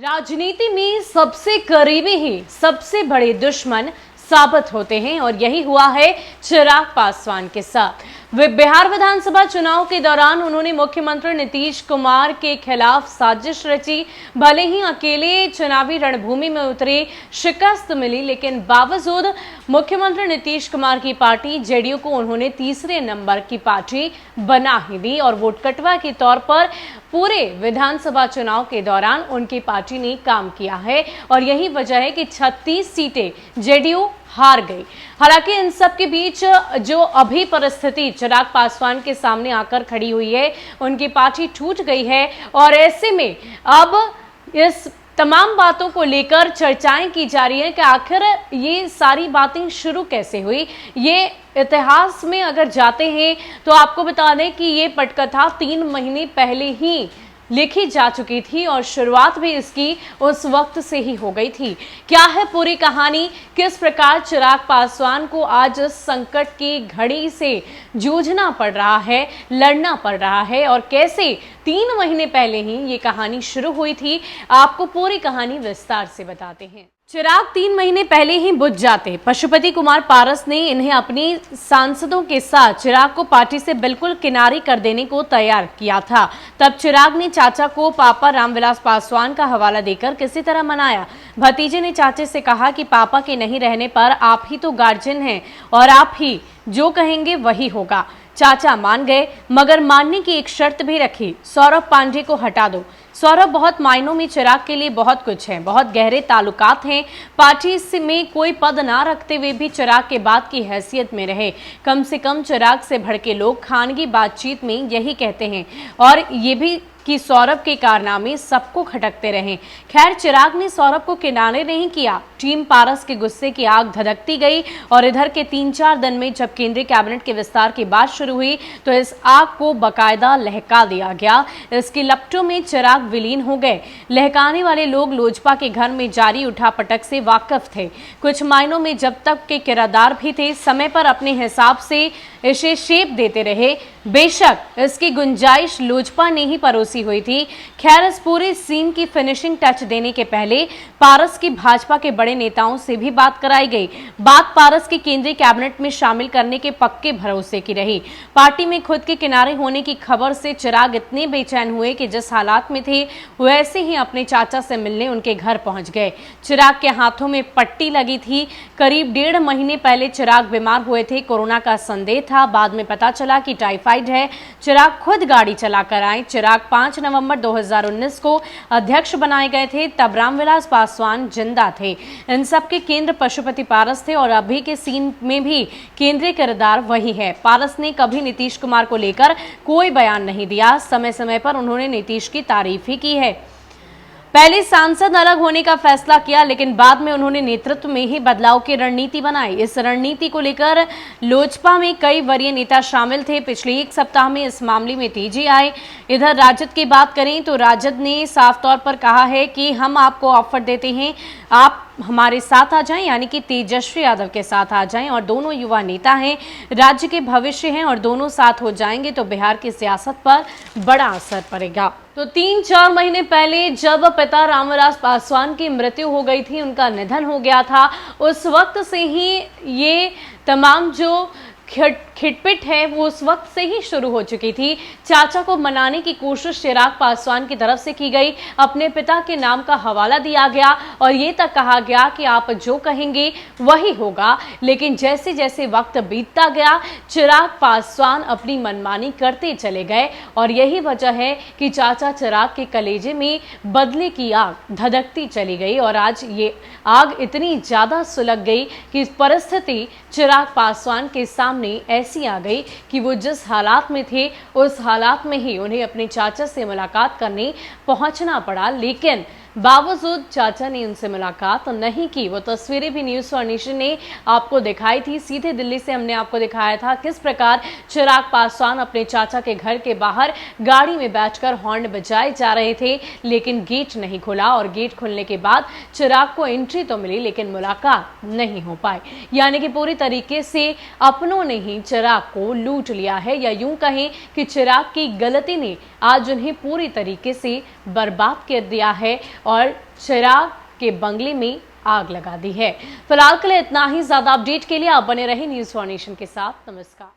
राजनीति में सबसे करीबी ही सबसे बड़े दुश्मन साबित होते हैं और यही हुआ है चिराग पासवान के साथ। बिहार विधानसभा चुनाव के दौरान उन्होंने मुख्यमंत्री नीतीश कुमार के खिलाफ साजिश रची। भले ही अकेले चुनावी रणभूमि में उतरे, शिकस्त मिली, लेकिन बावजूद मुख्यमंत्री नीतीश कुमार की पार्टी जेडीयू को उन्होंने तीसरे नंबर की पार्टी बना ही दी और वोट कटवा के तौर पर पूरे विधानसभा चुनाव के दौरान उनकी पार्टी ने काम किया है और यही वजह है कि 36 सीटें जेडीयू हार गई। हालांकि इन सब के बीच जो अभी परिस्थिति चिराग पासवान के सामने आकर खड़ी हुई है, उनकी पार्टी टूट गई है और ऐसे में अब इस तमाम बातों को लेकर चर्चाएं की जा रही है कि आखिर ये सारी बातें शुरू कैसे हुई। ये इतिहास में अगर जाते हैं तो आपको बता दें कि ये पटकथा 3 महीने पहले ही लिखी जा चुकी थी और शुरुआत भी इसकी उस वक्त से ही हो गई थी। क्या है पूरी कहानी, किस प्रकार चिराग पासवान को आज संकट की घड़ी से जूझना पड़ रहा है, लड़ना पड़ रहा है और कैसे 3 महीने पहले ही ये कहानी शुरू हुई थी, आपको पूरी कहानी विस्तार से बताते हैं। चिराग 3 महीने पहले ही बुझ जाते। पशुपति कुमार पारस ने इन्हें अपनी सांसदों के साथ चिराग को पार्टी से बिल्कुल किनारे कर देने को तैयार किया था। तब चिराग ने चाचा को पापा रामविलास पासवान का हवाला देकर किसी तरह मनाया। भतीजे ने चाचे से कहा कि पापा के नहीं रहने पर आप ही तो गार्जियन हैं और आप ही जो कहेंगे वही होगा। चाचा मान गए, मगर मानने की एक शर्त भी रखी, सौरभ पांडे को हटा दो। सौरभ बहुत मायनों में चिराग के लिए बहुत कुछ है, बहुत गहरे ताल्लुकात हैं। पार्टी में कोई पद ना रखते हुए भी चिराग के बाद की हैसियत में रहे। कम से कम चिराग से भड़के लोग खानगी बातचीत में यही कहते हैं और ये भी कि सौरभ के कारनामे सबको खटकते रहे। खैर, चिराग ने सौरभ को किनारे नहीं किया। टीम पारस के गुस्से की आग धधकती गई और इधर के 3-4 दिन में जब केंद्रीय कैबिनेट के विस्तार की बात शुरू हुई तो इस आग को बकायदा लहका दिया गया। इसकी लपटों में चिराग विलीन हो गए। लहकाने वाले लोग लोजपा के घर में जारी उठापटक से वाकिफ थे। कुछ मायनों में जब तक के किरादार भी थे, समय पर अपने हिसाब से इसे शेप देते रहे। बेशक इसकी गुंजाइश लोजपा ने ही परोसी हुई थी। खैर, इस पूरे सीन की फिनिशिंग टच देने के पहले पारस की भाजपा के बड़े नेताओं से भी बात कराई गई। बात पारस के केंद्रीय कैबिनेट में शामिल करने के पक्के भरोसे की रही। पार्टी में खुद के किनारे होने की खबर से चिराग इतने बेचैन हुए कि जिस हालात में थे वैसे ही अपने चाचा से मिलने उनके घर पहुंच गए। चिराग के हाथों में पट्टी लगी थी। करीब 1.5 महीने पहले चिराग बीमार हुए थे। कोरोना का संदेह था, बाद में पता चला कि टाइफाइड है। चिराग खुद गाड़ी चलाकर आए। चिराग 5 नवंबर 2019 को अध्यक्ष बनाए गए थे। तब रामविलास पासवान जिंदा थे। इन सब के केंद्र पशुपति पारस थे और अभी के सीन में भी केंद्रीय किरदार वही है। पारस ने कभी नीतीश कुमार को लेकर कोई बयान नहीं दिया। समय समय पर उन्होंने नीतीश की तारीफ ही की है। पहले सांसद अलग होने का फैसला किया, लेकिन बाद में उन्होंने नेतृत्व में ही बदलाव की रणनीति बनाई। इस रणनीति को लेकर लोजपा में कई वरीय नेता शामिल थे। पिछले 1 सप्ताह में इस मामले में तेजी आई। इधर राजद की बात करें तो राजद ने साफ तौर पर कहा है कि हम आपको ऑफर देते हैं, आप हमारे साथ आ जाएं, यानी कि तेजस्वी यादव के साथ आ जाएं और दोनों युवा नेता हैं, राज्य के भविष्य हैं और दोनों साथ हो जाएंगे तो बिहार की सियासत पर बड़ा असर पड़ेगा। तो 3-4 महीने पहले जब पिता रामविलास पासवान की मृत्यु हो गई थी, उनका निधन हो गया था, उस वक्त से ही ये तमाम जो खिटपिट है वो उस वक्त से ही शुरू हो चुकी थी। चाचा को मनाने की कोशिश चिराग पासवान की तरफ से की गई। अपने पिता के नाम का हवाला दिया गया और ये तक कहा गया कि आप जो कहेंगे वही होगा। लेकिन जैसे जैसे वक्त बीतता गया, चिराग पासवान अपनी मनमानी करते चले गए और यही वजह है कि चाचा चिराग के कलेजे में बदले की आग धधकती चली गई और आज ये आग इतनी ज्यादा सुलग गई कि परिस्थिति चिराग पासवान के सामने ऐसी आ गई कि वो जिस हालात में थे उस हालात में ही उन्हें अपने चाचा से मुलाकात करने पहुंचना पड़ा। लेकिन बावजूद चाचा ने उनसे मुलाकात नहीं की। वो तस्वीरें भी न्यूज़ फॉर नेशन ने आपको दिखाई थी। सीधे दिल्ली से हमने आपको दिखाया था किस प्रकार चिराग पासवान अपने चाचा के घर के बाहर गाड़ी में बैठकर हॉर्न बजाए जा रहे थे, लेकिन गेट नहीं खुला और गेट खुलने के बाद चिराग को एंट्री तो मिली लेकिन मुलाकात नहीं हो पाई। यानी कि पूरी तरीके से अपनों ने ही चिराग को लूट लिया है, या यूं कहें कि चिराग की गलती ने आज उन्हें पूरी तरीके से बर्बाद कर दिया है। और चिराग के बंगले में आग लगा दी है। फिलहाल के लिए इतना ही। ज्यादा अपडेट के लिए आप बने रहे न्यूज़ फॉर नेशन के साथ। नमस्कार।